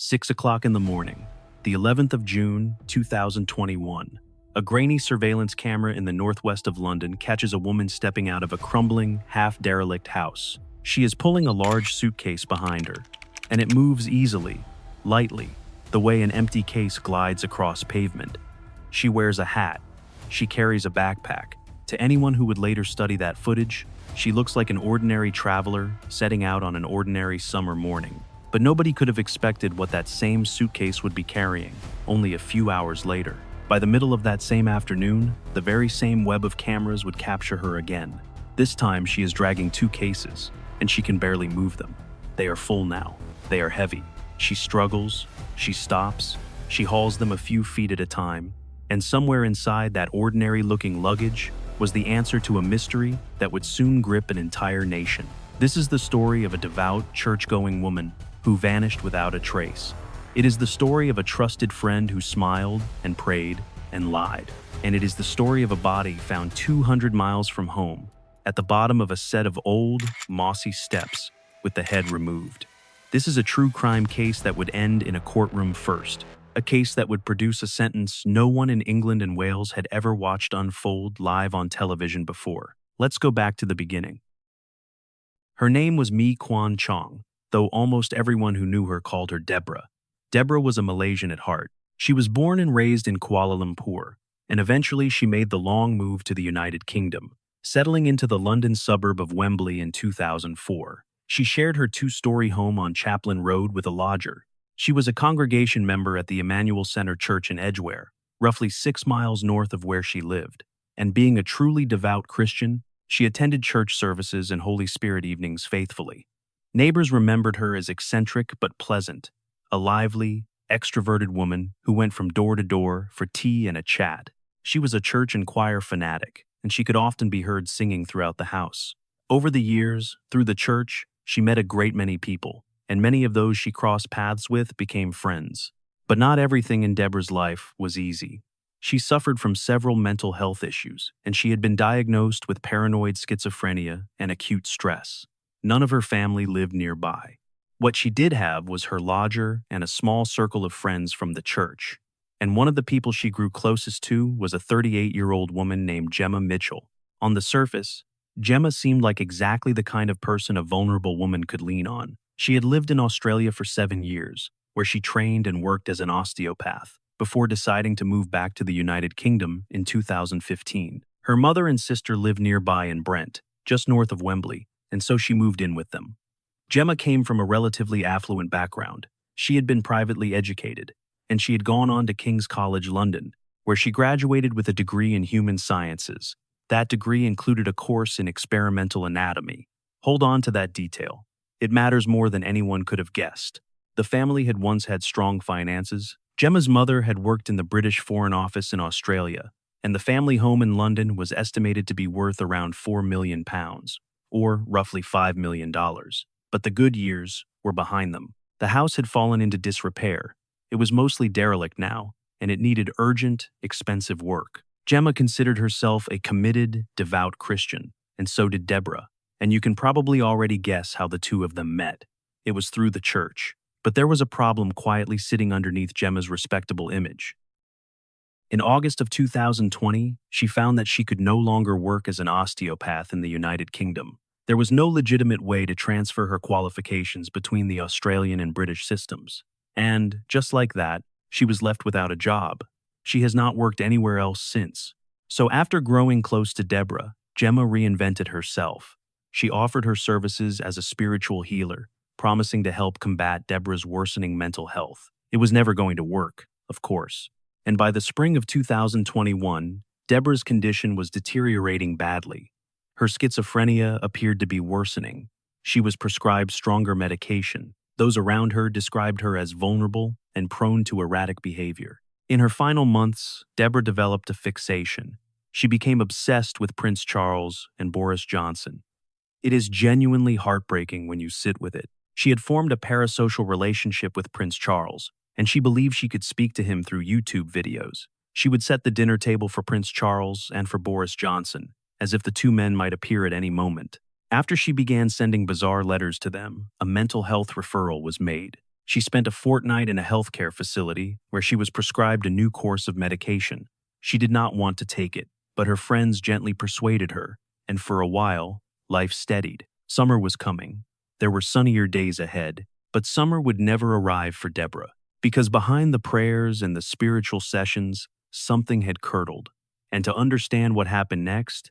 6 o'clock in the morning, the 11th of June, 2021. A grainy surveillance camera in the northwest of London catches a woman stepping out of a crumbling, half-derelict house. She is pulling a large suitcase behind her, and it moves easily, lightly, the way an empty case glides across pavement. She wears a hat. She carries a backpack. To anyone who would later study that footage, she looks like an ordinary traveler setting out on an ordinary summer morning. But nobody could have expected what that same suitcase would be carrying, only a few hours later. By the middle of that same afternoon, the very same web of cameras would capture her again. This time she is dragging 2 cases, and she can barely move them. They are full now. They are heavy. She struggles, she stops, she hauls them a few feet at a time, and somewhere inside that ordinary-looking luggage was the answer to a mystery that would soon grip an entire nation. This is the story of a devout, church-going woman who vanished without a trace. It is the story of a trusted friend who smiled and prayed and lied. And it is the story of a body found 200 miles from home, at the bottom of a set of old, mossy steps, with the head removed. This is a true crime case that would end in a courtroom first, a case that would produce a sentence no one in England and Wales had ever watched unfold live on television before. Let's go back to the beginning. Her name was Mee Kwan Chong, though almost everyone who knew her called her Deborah. Deborah was a Malaysian at heart. She was born and raised in Kuala Lumpur, and eventually she made the long move to the United Kingdom, settling into the London suburb of Wembley in 2004. She shared her 2-story home on Chaplin Road with a lodger. She was a congregation member at the Emmanuel Centre Church in Edgware, roughly 6 miles north of where she lived. And being a truly devout Christian, she attended church services and Holy Spirit evenings faithfully. Neighbors remembered her as eccentric but pleasant, a lively, extroverted woman who went from door to door for tea and a chat. She was a church and choir fanatic, and she could often be heard singing throughout the house. Over the years, through the church, she met a great many people, and many of those she crossed paths with became friends. But not everything in Deborah's life was easy. She suffered from several mental health issues, and she had been diagnosed with paranoid schizophrenia and acute stress. None of her family lived nearby. What she did have was her lodger and a small circle of friends from the church. And one of the people she grew closest to was a 38-year-old woman named Gemma Mitchell. On the surface, Gemma seemed like exactly the kind of person a vulnerable woman could lean on. She had lived in Australia for 7 years, where she trained and worked as an osteopath, before deciding to move back to the United Kingdom in 2015. Her mother and sister lived nearby in Brent, just north of Wembley, and so she moved in with them. Gemma came from a relatively affluent background. She had been privately educated, and she had gone on to King's College London, where she graduated with a degree in human sciences. That degree included a course in experimental anatomy. Hold on to that detail. It matters more than anyone could have guessed. The family had once had strong finances. Gemma's mother had worked in the British Foreign Office in Australia, and the family home in London was estimated to be worth around £4 million, or roughly $5 million. But the good years were behind them. The house had fallen into disrepair. It was mostly derelict now, and it needed urgent, expensive work. Gemma considered herself a committed, devout Christian, and so did Deborah. And you can probably already guess how the two of them met. It was through the church. But there was a problem quietly sitting underneath Gemma's respectable image. In August of 2020, she found that she could no longer work as an osteopath in the United Kingdom. There was no legitimate way to transfer her qualifications between the Australian and British systems. And, just like that, she was left without a job. She has not worked anywhere else since. So after growing close to Deborah, Gemma reinvented herself. She offered her services as a spiritual healer, promising to help combat Deborah's worsening mental health. It was never going to work, of course. And by the spring of 2021, Deborah's condition was deteriorating badly. Her schizophrenia appeared to be worsening. She was prescribed stronger medication. Those around her described her as vulnerable and prone to erratic behavior. In her final months, Deborah developed a fixation. She became obsessed with Prince Charles and Boris Johnson. It is genuinely heartbreaking when you sit with it. She had formed a parasocial relationship with Prince Charles, and she believed she could speak to him through YouTube videos. She would set the dinner table for Prince Charles and for Boris Johnson, as if the two men might appear at any moment. After she began sending bizarre letters to them, a mental health referral was made. She spent a fortnight in a healthcare facility where she was prescribed a new course of medication. She did not want to take it, but her friends gently persuaded her, and for a while, life steadied. Summer was coming. There were sunnier days ahead, but summer would never arrive for Deborah, because behind the prayers and the spiritual sessions, something had curdled. And to understand what happened next,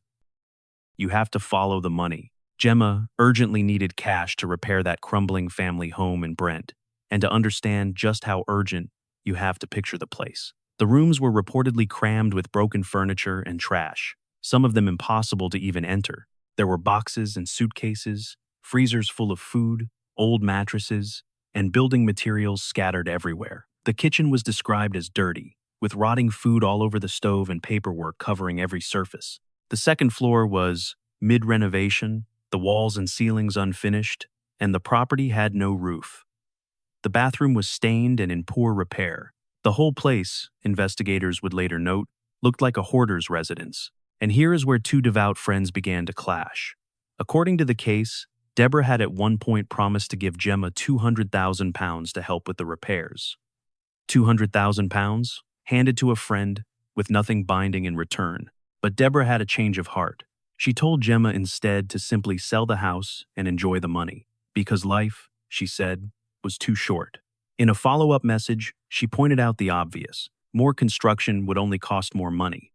you have to follow the money. Gemma urgently needed cash to repair that crumbling family home in Brent, and to understand just how urgent, you have to picture the place. The rooms were reportedly crammed with broken furniture and trash, some of them impossible to even enter. There were boxes and suitcases, freezers full of food, old mattresses, and building materials scattered everywhere. The kitchen was described as dirty, with rotting food all over the stove and paperwork covering every surface. The second floor was mid-renovation, the walls and ceilings unfinished, and the property had no roof. The bathroom was stained and in poor repair. The whole place, investigators would later note, looked like a hoarder's residence. And here is where two devout friends began to clash. According to the case, Deborah had at one point promised to give Gemma £200,000 to help with the repairs. £200,000 handed to a friend with nothing binding in return. But Deborah had a change of heart. She told Gemma instead to simply sell the house and enjoy the money, because life, she said, was too short. In a follow-up message, she pointed out the obvious. More construction would only cost more money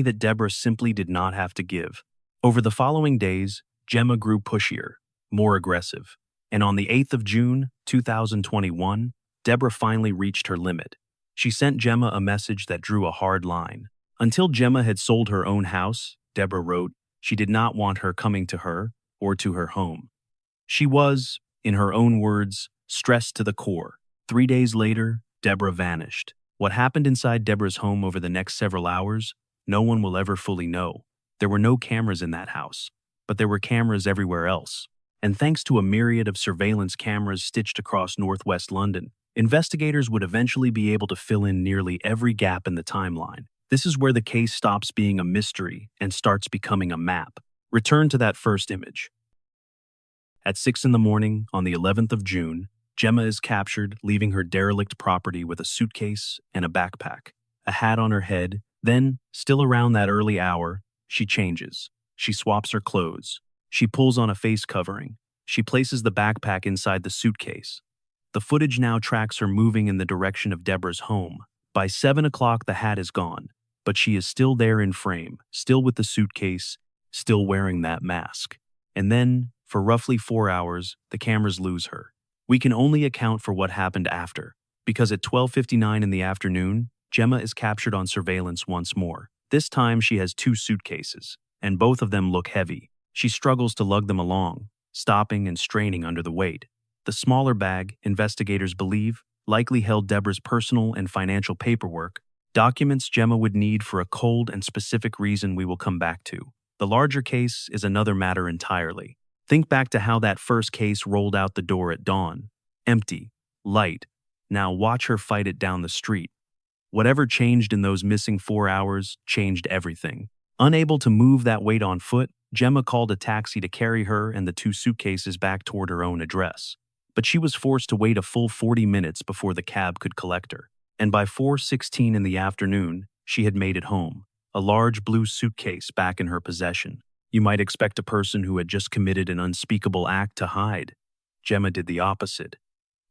that Deborah simply did not have to give. Over the following days, Gemma grew pushier, more aggressive, and on the 8th of June, 2021, Deborah finally reached her limit. She sent Gemma a message that drew a hard line. Until Gemma had sold her own house, Deborah wrote, she did not want her coming to her or to her home. She was, in her own words, stressed to the core. 3 days later, Deborah vanished. What happened inside Deborah's home over the next several hours, no one will ever fully know. There were no cameras in that house, but there were cameras everywhere else. And thanks to a myriad of surveillance cameras stitched across northwest London, investigators would eventually be able to fill in nearly every gap in the timeline. This is where the case stops being a mystery and starts becoming a map. Return to that first image. At 6 in the morning on the 11th of June, Gemma is captured, leaving her derelict property with a suitcase and a backpack, a hat on her head. Then, still around that early hour, she changes. She swaps her clothes. She pulls on a face covering. She places the backpack inside the suitcase. The footage now tracks her moving in the direction of Deborah's home. By 7 o'clock, the hat is gone, but she is still there in frame, still with the suitcase, still wearing that mask. And then, for roughly 4 hours, the cameras lose her. We can only account for what happened after, because at 12:59 in the afternoon, Gemma is captured on surveillance once more. This time she has 2 suitcases, and both of them look heavy. She struggles to lug them along, stopping and straining under the weight. The smaller bag, investigators believe, likely held Deborah's personal and financial paperwork, documents Gemma would need for a cold and specific reason we will come back to. The larger case is another matter entirely. Think back to how that first case rolled out the door at dawn. Empty, light. Now watch her fight it down the street. Whatever changed in those missing 4 hours changed everything. Unable to move that weight on foot, Gemma called a taxi to carry her and the 2 suitcases back toward her own address. But she was forced to wait a full 40 minutes before the cab could collect her. And by 4:16 in the afternoon, she had made it home, a large blue suitcase back in her possession. You might expect a person who had just committed an unspeakable act to hide. Gemma did the opposite.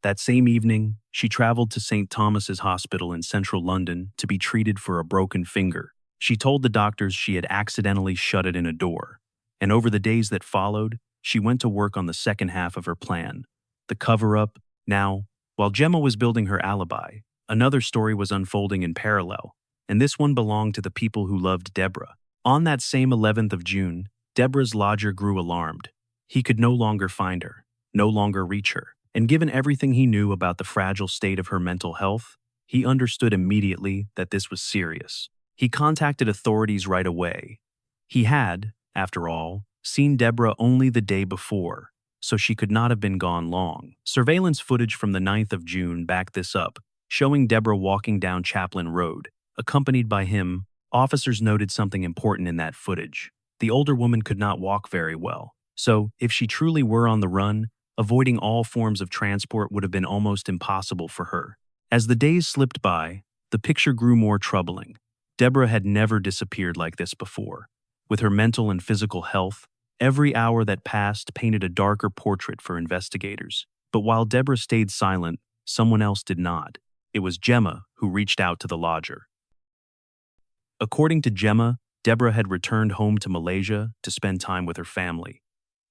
That same evening, she traveled to St. Thomas's Hospital in central London to be treated for a broken finger. She told the doctors she had accidentally shut it in a door. And over the days that followed, she went to work on the second half of her plan, the cover-up. Now, while Gemma was building her alibi, another story was unfolding in parallel, and this one belonged to the people who loved Deborah. On that same 11th of June, Deborah's lodger grew alarmed. He could no longer find her, no longer reach her, and given everything he knew about the fragile state of her mental health, he understood immediately that this was serious. He contacted authorities right away. He had, after all, seen Deborah only the day before, so she could not have been gone long. Surveillance footage from the 9th of June backed this up, showing Deborah walking down Chaplin Road. Accompanied by him, officers noted something important in that footage. The older woman could not walk very well, so if she truly were on the run, Avoiding all forms of transport would have been almost impossible for her. As the days slipped by, the picture grew more troubling. Deborah had never disappeared like this before. With her mental and physical health, every hour that passed painted a darker portrait for investigators. But while Deborah stayed silent, someone else did not. It was Gemma who reached out to the lodger. According to Gemma, Deborah had returned home to Malaysia to spend time with her family.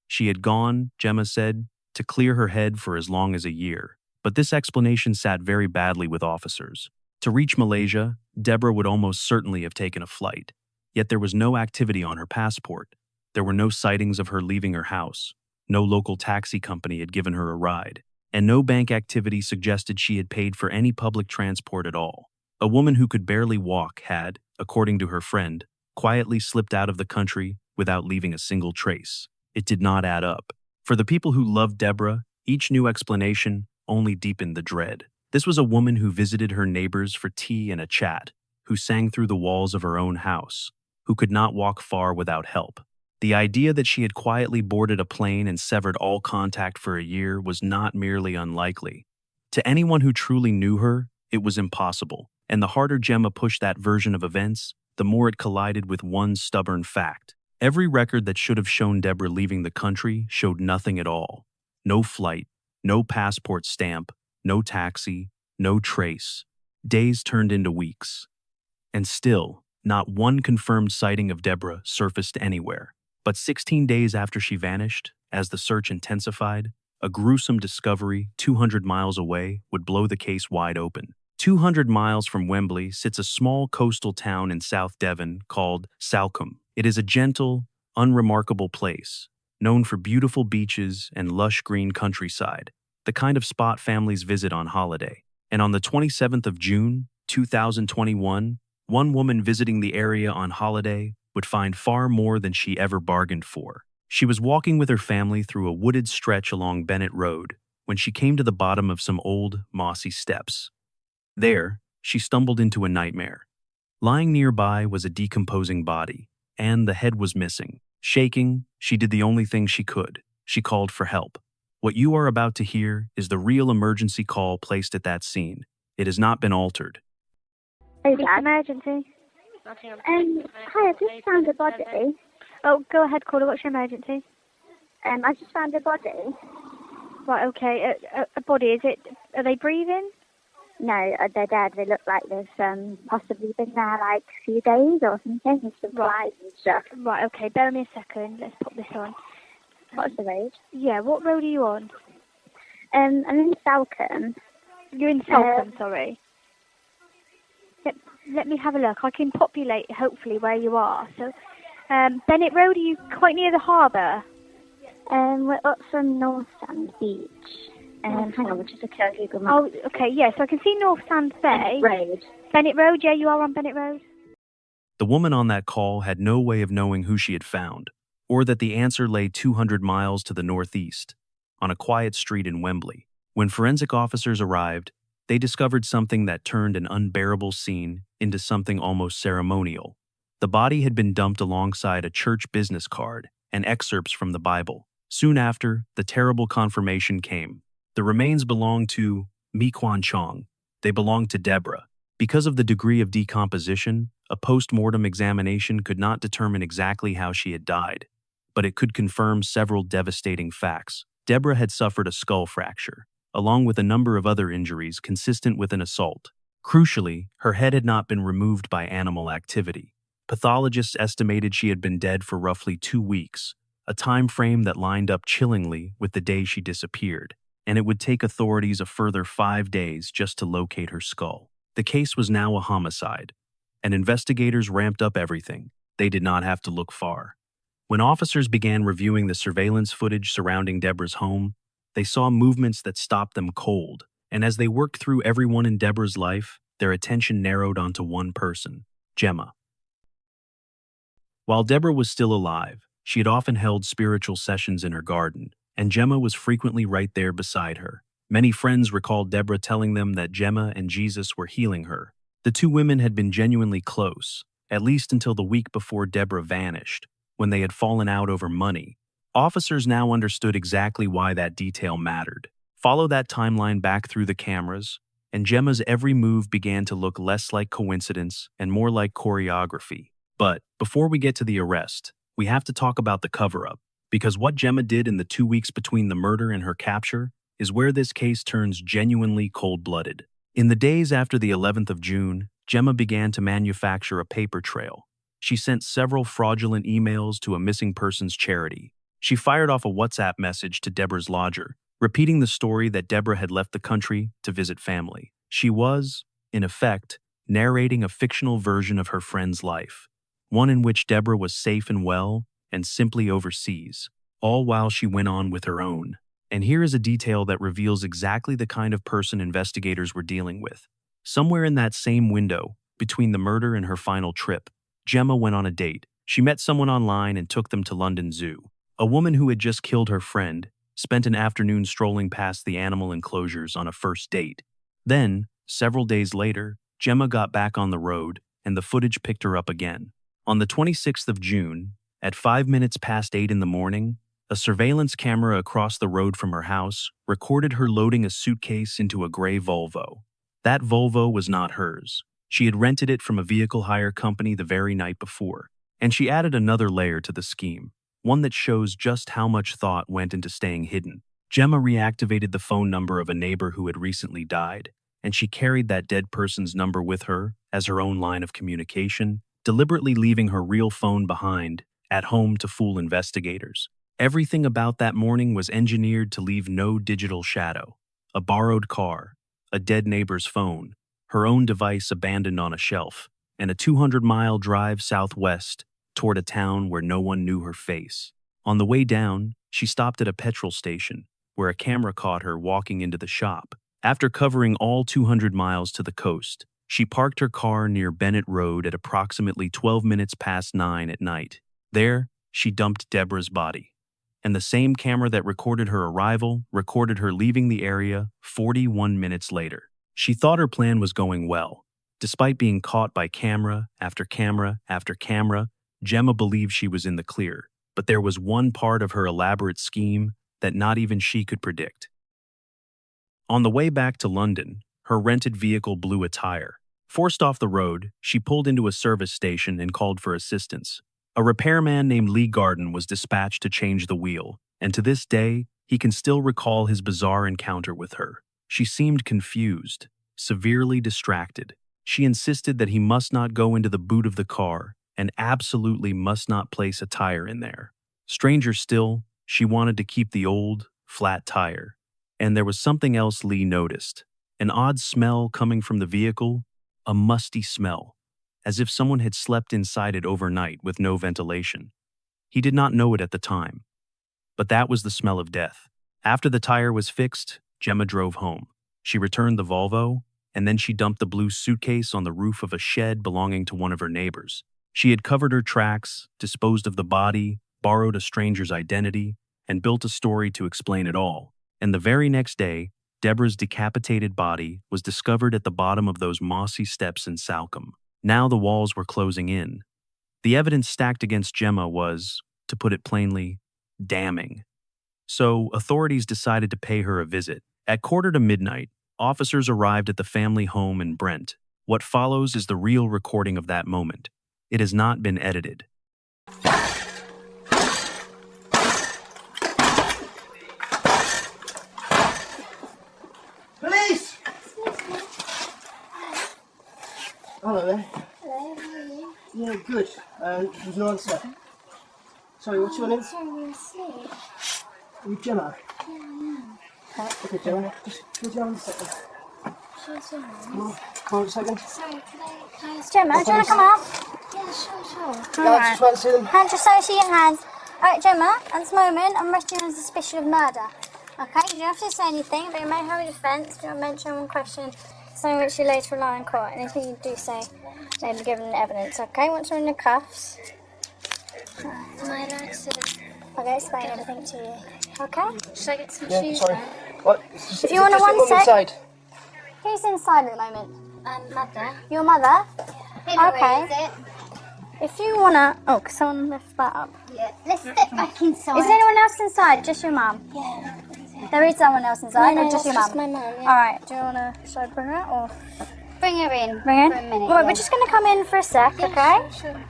She had gone, Gemma said, to clear her head for as long as a year. But this explanation sat very badly with officers. To reach Malaysia, Deborah would almost certainly have taken a flight. Yet there was no activity on her passport. There were no sightings of her leaving her house. No local taxi company had given her a ride. And no bank activity suggested she had paid for any public transport at all. A woman who could barely walk had, according to her friend, quietly slipped out of the country without leaving a single trace. It did not add up. For the people who loved Deborah, each new explanation only deepened the dread. This was a woman who visited her neighbors for tea and a chat, who sang through the walls of her own house, who could not walk far without help. The idea that she had quietly boarded a plane and severed all contact for a year was not merely unlikely. To anyone who truly knew her, it was impossible, and the harder Gemma pushed that version of events, the more it collided with one stubborn fact. Every record that should have shown Deborah leaving the country showed nothing at all. No flight, no passport stamp, no taxi, no trace. Days turned into weeks. And still, not one confirmed sighting of Deborah surfaced anywhere. But 16 days after she vanished, as the search intensified, a gruesome discovery 200 miles away would blow the case wide open. 200 miles from Wembley sits a small coastal town in South Devon called Salcombe. It is a gentle, unremarkable place, known for beautiful beaches and lush green countryside, the kind of spot families visit on holiday. And on the 27th of June, 2021, one woman visiting the area on holiday would find far more than she ever bargained for. She was walking with her family through a wooded stretch along Bennett Road when she came to the bottom of some old, mossy steps. There, she stumbled into a nightmare. Lying nearby was a decomposing body, and the head was missing. Shaking, she did the only thing she could. She called for help. What you are about to hear is the real emergency call placed at that scene. It has not been altered. Hey, Dad. Emergency. Hi, I just found a body. Oh, go ahead, caller. What's your emergency? I just found a body. Right, okay. A body, is it? Are they breathing? No, they're dead. They look like they've possibly been there like a few days or something, with some flies and stuff. Right, okay. Bear with me a second. Let's put this on. What's the road? Yeah, what road are you on? I'm in Salcombe. You're in Salcombe, sorry. Let me have a look. I can populate, hopefully, where you are. So, Bennett Road, are you quite near the harbour? We're up from North Sand Beach. Hang on, we'll just look at Google Maps. Oh, okay, yeah, so I can see North Sand Bay. Road. Bennett Road, yeah, you are on Bennett Road. The woman on that call had no way of knowing who she had found, or that the answer lay 200 miles to the northeast, on a quiet street in Wembley. When forensic officers arrived, they discovered something that turned an unbearable scene into something almost ceremonial. The body had been dumped alongside a church business card and excerpts from the Bible. Soon after, the terrible confirmation came. The remains belonged to Mee Kwan Chong. They belonged to Deborah. Because of the degree of decomposition, a post-mortem examination could not determine exactly how she had died, but it could confirm several devastating facts. Deborah had suffered a skull fracture, along with a number of other injuries consistent with an assault. Crucially, her head had not been removed by animal activity. Pathologists estimated she had been dead for roughly 2 weeks, a time frame that lined up chillingly with the day she disappeared, and it would take authorities a further 5 days just to locate her skull. The case was now a homicide, and investigators ramped up everything. They did not have to look far. When officers began reviewing the surveillance footage surrounding Deborah's home, they saw movements that stopped them cold, and as they worked through everyone in Deborah's life, their attention narrowed onto one person, Gemma. While Deborah was still alive, she had often held spiritual sessions in her garden, and Gemma was frequently right there beside her. Many friends recalled Deborah telling them that Gemma and Jesus were healing her. The two women had been genuinely close, at least until the week before Deborah vanished, when they had fallen out over money. Officers now understood exactly why that detail mattered. Follow that timeline back through the cameras, and Gemma's every move began to look less like coincidence and more like choreography. But before we get to the arrest, we have to talk about the cover-up, because what Gemma did in the 2 weeks between the murder and her capture is where this case turns genuinely cold-blooded. In the days after the 11th of June, Gemma began to manufacture a paper trail. She sent several fraudulent emails to a missing persons charity. She fired off a WhatsApp message to Deborah's lodger, repeating the story that Deborah had left the country to visit family. She was, in effect, narrating a fictional version of her friend's life, one in which Deborah was safe and well and simply overseas, all while she went on with her own. And here is a detail that reveals exactly the kind of person investigators were dealing with. Somewhere in that same window, between the murder and her final trip, Gemma went on a date. She met someone online and took them to London Zoo. A woman who had just killed her friend spent an afternoon strolling past the animal enclosures on a first date. Then, several days later, Gemma got back on the road, and the footage picked her up again. On the 26th of June, at 5 minutes past 8 in the morning, a surveillance camera across the road from her house recorded her loading a suitcase into a gray Volvo. That Volvo was not hers. She had rented it from a vehicle hire company the very night before, and she added another layer to the scheme, one that shows just how much thought went into staying hidden. Gemma reactivated the phone number of a neighbor who had recently died, and she carried that dead person's number with her as her own line of communication, deliberately leaving her real phone behind at home to fool investigators. Everything about that morning was engineered to leave no digital shadow. A borrowed car, a dead neighbor's phone, her own device abandoned on a shelf, and a 200-mile drive southwest toward a town where no one knew her face. On the way down, she stopped at a petrol station, where a camera caught her walking into the shop. After covering all 200 miles to the coast, she parked her car near Bennett Road at approximately 12 minutes past 9 at night. There, she dumped Deborah's body. And the same camera that recorded her arrival recorded her leaving the area 41 minutes later. She thought her plan was going well. Despite being caught by camera after camera after camera, Gemma believed she was in the clear. But there was one part of her elaborate scheme that not even she could predict. On the way back to London, her rented vehicle blew a tire. Forced off the road, she pulled into a service station and called for assistance. A repairman named Lee Garden was dispatched to change the wheel, and to this day, he can still recall his bizarre encounter with her. She seemed confused, severely distracted. She insisted that he must not go into the boot of the car and absolutely must not place a tire in there. Stranger still, she wanted to keep the old, flat tire. And there was something else Lee noticed. An odd smell coming from the vehicle, a musty smell, as if someone had slept inside it overnight with no ventilation. He did not know it at the time, but that was the smell of death. After the tire was fixed, Gemma drove home. She returned the Volvo, and then she dumped the blue suitcase on the roof of a shed belonging to one of her neighbors. She had covered her tracks, disposed of the body, borrowed a stranger's identity, and built a story to explain it all. And the very next day, Deborah's decapitated body was discovered at the bottom of those mossy steps in Salcombe. Now the walls were closing in. The evidence stacked against Gemma was, to put it plainly, damning. So authorities decided to pay her a visit. At midnight, officers arrived at the family home in Brent. What follows is the real recording of that moment. It has not been edited. Police! Hello there. Hello, how are you? Yeah, good. There's no answer. Sorry, what's your name? Sorry, we're asleep. Are you Gemma? Yeah, I am. Okay, Gemma. Just put you on a second. Sure, sure. Come on a second. Sorry, can I ask Gemma, do you want to come up? Yeah, sure. Yeah, I just want to see them. Hands, just so see your hands. Alright, Gemma, at this moment, I'm arresting you on suspicion of murder. Okay, you don't have to say anything, but you may have a defence. Do you want to mention one question, something which you later rely in court? Anything you do say may be given evidence, okay? Once you're in the cuffs, Am I allowed to... I'll go explain everything to you. Okay? Should I get some Yeah, shoes sorry. then? What? If you want to one sec. Inside. Who's inside at the moment? Mother. Your mother? Hey, Okay. Where is it? If you wanna... Oh, can someone lift that up? Yeah. Let's step back inside. Is anyone else inside? Just your mum? Yeah. There is someone else inside, No, or just your that's mum? just my mum, yeah. Alright, do you wanna... Should I bring her or... Bring her in. Bring her in? For a minute. Right, yeah. we're just gonna come in for a sec, okay? Sure.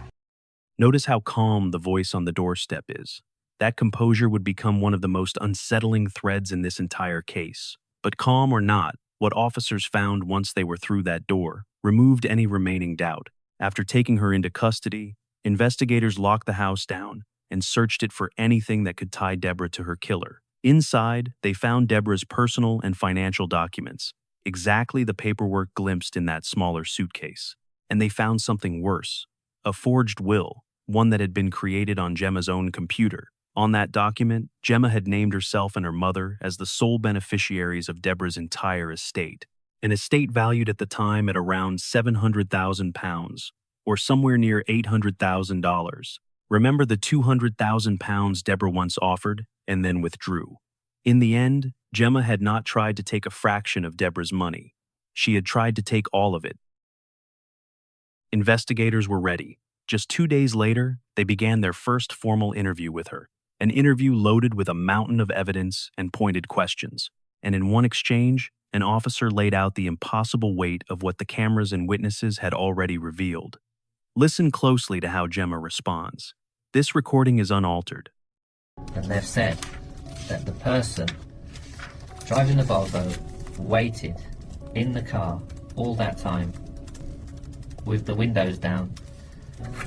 Notice how calm the voice on the doorstep is. That composure would become one of the most unsettling threads in this entire case. But calm or not, what officers found once they were through that door removed any remaining doubt. After taking her into custody, investigators locked the house down and searched it for anything that could tie Deborah to her killer. Inside, they found Deborah's personal and financial documents, exactly the paperwork glimpsed in that smaller suitcase. And they found something worse, a forged will, one that had been created on Gemma's own computer. On that document, Gemma had named herself and her mother as the sole beneficiaries of Deborah's entire estate, an estate valued at the time at around £700,000, or somewhere near $800,000. Remember the £200,000 Deborah once offered and then withdrew. In the end, Gemma had not tried to take a fraction of Deborah's money. She had tried to take all of it. Investigators were ready. Just 2 days later, they began their first formal interview with her, an interview loaded with a mountain of evidence and pointed questions. And in one exchange, an officer laid out the impossible weight of what the cameras and witnesses had already revealed. Listen closely to how Gemma responds. This recording is unaltered. And they've said that the person driving the Volvo waited in the car all that time with the windows down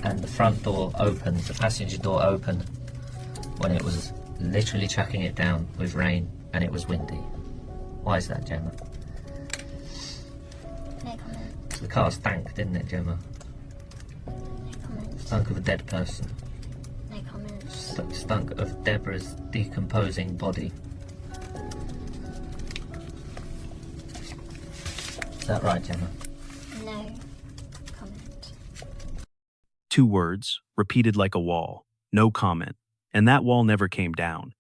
and the front door open, the passenger door open, when it was literally chucking it down with rain and it was windy. Why is that, Gemma? No comment. The car stank, didn't it, Gemma? No comment. Stunk of a dead person. No comment. Stunk of Deborah's decomposing body. Is that right, Gemma? No comment. 2 words, repeated like a wall. No comment. And that wall never came down.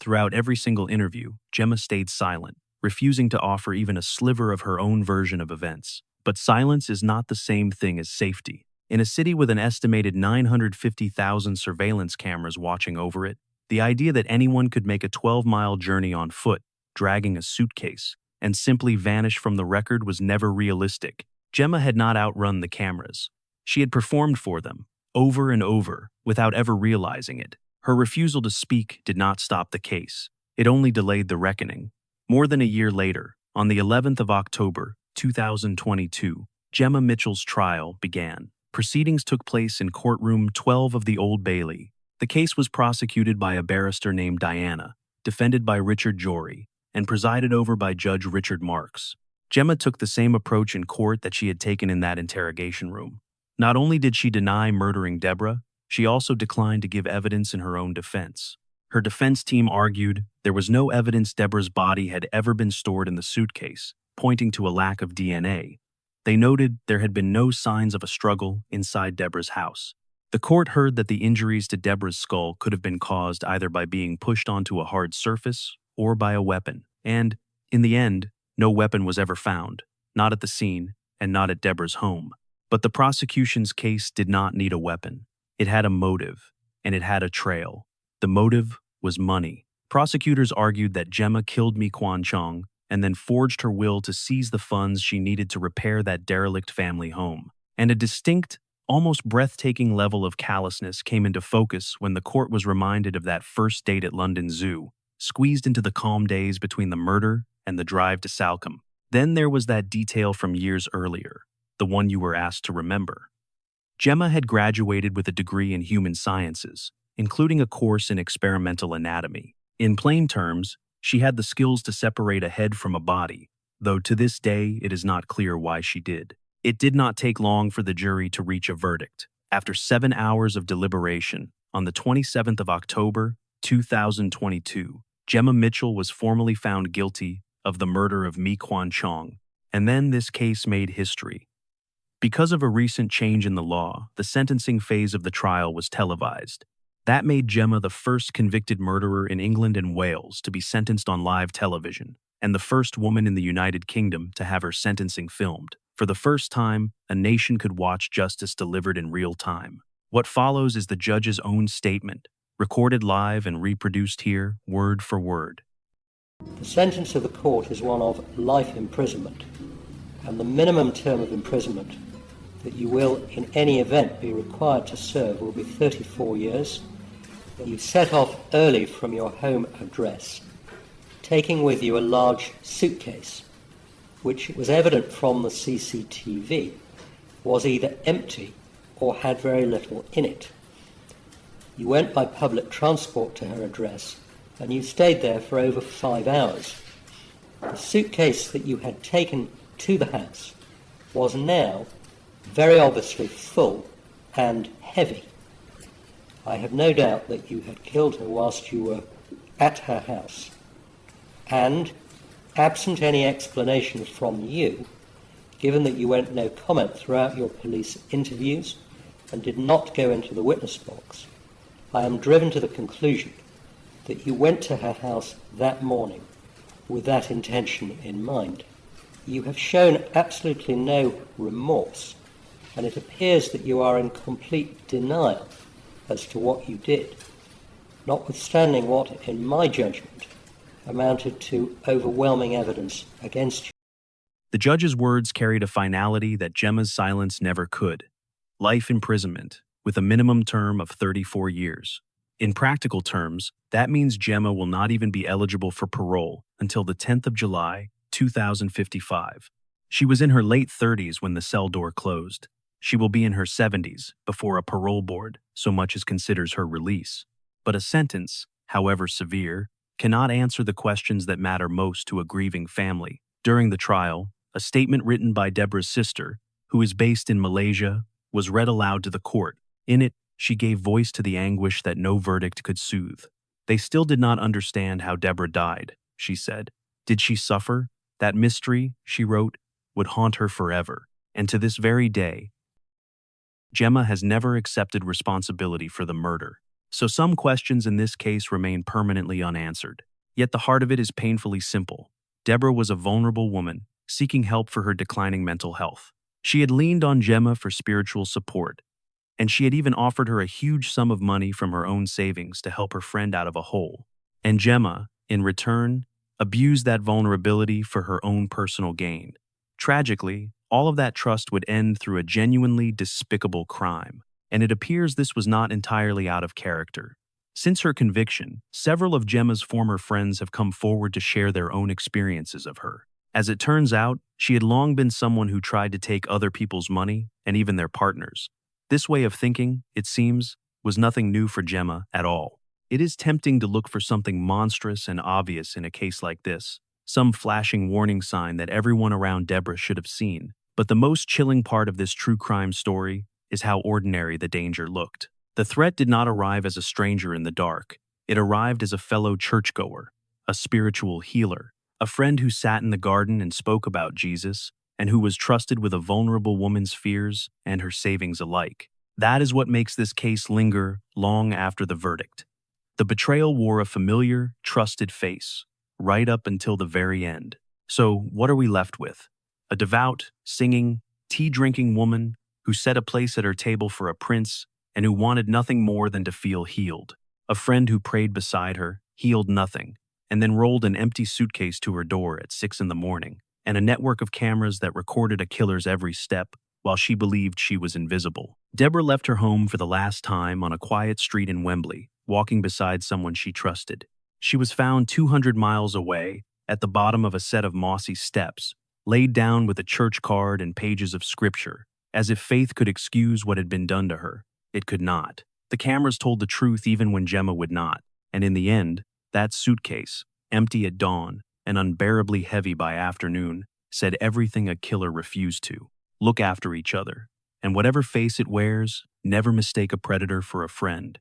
Throughout every single interview, Gemma stayed silent, refusing to offer even a sliver of her own version of events. But silence is not the same thing as safety. In a city with an estimated 950,000 surveillance cameras watching over it, the idea that anyone could make a 12-mile journey on foot, dragging a suitcase, and simply vanish from the record was never realistic. Gemma had not outrun the cameras. She had performed for them, over and over, without ever realizing it. Her refusal to speak did not stop the case. It only delayed the reckoning. More than a year later, on the 11th of October, 2022, Gemma Mitchell's trial began. Proceedings took place in courtroom 12 of the Old Bailey. The case was prosecuted by a barrister named Diana, defended by Richard Jory, and presided over by Judge Richard Marks. Gemma took the same approach in court that she had taken in that interrogation room. Not only did she deny murdering Deborah, she also declined to give evidence in her own defense. Her defense team argued there was no evidence Deborah's body had ever been stored in the suitcase, pointing to a lack of DNA. They noted there had been no signs of a struggle inside Deborah's house. The court heard that the injuries to Deborah's skull could have been caused either by being pushed onto a hard surface or by a weapon. And, in the end, no weapon was ever found, not at the scene and not at Deborah's home. But the prosecution's case did not need a weapon. It had a motive, and it had a trail. The motive was money. Prosecutors argued that Gemma killed Mee Kwan Chong and then forged her will to seize the funds she needed to repair that derelict family home. And a distinct, almost breathtaking level of callousness came into focus when the court was reminded of that first date at London Zoo, squeezed into the calm days between the murder and the drive to Salcombe. Then there was that detail from years earlier, the one you were asked to remember. Gemma had graduated with a degree in human sciences, including a course in experimental anatomy. In plain terms, she had the skills to separate a head from a body, though to this day it is not clear why she did. It did not take long for the jury to reach a verdict. After 7 hours of deliberation, on the 27th of October, 2022, Gemma Mitchell was formally found guilty of the murder of Mee Kwan Chong, and then this case made history. Because of a recent change in the law, the sentencing phase of the trial was televised. That made Gemma the first convicted murderer in England and Wales to be sentenced on live television, and the first woman in the United Kingdom to have her sentencing filmed. For the first time, a nation could watch justice delivered in real time. What follows is the judge's own statement, recorded live and reproduced here, word for word. The sentence of the court is one of life imprisonment, and the minimum term of imprisonment that you will in any event be required to serve will be 34 years. You set off early from your home address, taking with you a large suitcase, which it was evident from the CCTV was either empty or had very little in it. You went by public transport to her address, and you stayed there for over 5 hours. The suitcase that you had taken to the house was now very obviously full and heavy. I have no doubt that you had killed her whilst you were at her house, and, absent any explanation from you, given that you went no comment throughout your police interviews and did not go into the witness box, I am driven to the conclusion that you went to her house that morning with that intention in mind. You have shown absolutely no remorse, and it appears that you are in complete denial as to what you did, notwithstanding what, in my judgment, amounted to overwhelming evidence against you. The judge's words carried a finality that Gemma's silence never could. Life imprisonment, with a minimum term of 34 years. In practical terms, that means Gemma will not even be eligible for parole until the 10th of July, 2055. She was in her late 30s when the cell door closed. She will be in her 70s before a parole board so much as considers her release. But a sentence, however severe, cannot answer the questions that matter most to a grieving family. During the trial, a statement written by Deborah's sister, who is based in Malaysia, was read aloud to the court. In it, she gave voice to the anguish that no verdict could soothe. They still did not understand how Deborah died, she said. Did she suffer? That mystery, she wrote, would haunt her forever. And to this very day, Gemma has never accepted responsibility for the murder. So some questions in this case remain permanently unanswered. Yet the heart of it is painfully simple. Deborah was a vulnerable woman, seeking help for her declining mental health. She had leaned on Gemma for spiritual support, and she had even offered her a huge sum of money from her own savings to help her friend out of a hole. And Gemma, in return, abused that vulnerability for her own personal gain. Tragically, all of that trust would end through a genuinely despicable crime, and it appears this was not entirely out of character. Since her conviction, several of Gemma's former friends have come forward to share their own experiences of her. As it turns out, she had long been someone who tried to take other people's money and even their partners. This way of thinking, it seems, was nothing new for Gemma at all. It is tempting to look for something monstrous and obvious in a case like this, some flashing warning sign that everyone around Deborah should have seen. But the most chilling part of this true crime story is how ordinary the danger looked. The threat did not arrive as a stranger in the dark. It arrived as a fellow churchgoer, a spiritual healer, a friend who sat in the garden and spoke about Jesus, and who was trusted with a vulnerable woman's fears and her savings alike. That is what makes this case linger long after the verdict. The betrayal wore a familiar, trusted face, right up until the very end. So, what are we left with? A devout, singing, tea-drinking woman who set a place at her table for a prince and who wanted nothing more than to feel healed. A friend who prayed beside her, healed nothing, and then rolled an empty suitcase to her door at 6 in the morning, and a network of cameras that recorded a killer's every step while she believed she was invisible. Deborah left her home for the last time on a quiet street in Wembley, walking beside someone she trusted. She was found 200 miles away, at the bottom of a set of mossy steps, laid down with a church card and pages of scripture, as if faith could excuse what had been done to her. It could not. The cameras told the truth even when Gemma would not, and in the end, that suitcase, empty at dawn and unbearably heavy by afternoon, said everything a killer refused to. Look after each other, and whatever face it wears, never mistake a predator for a friend.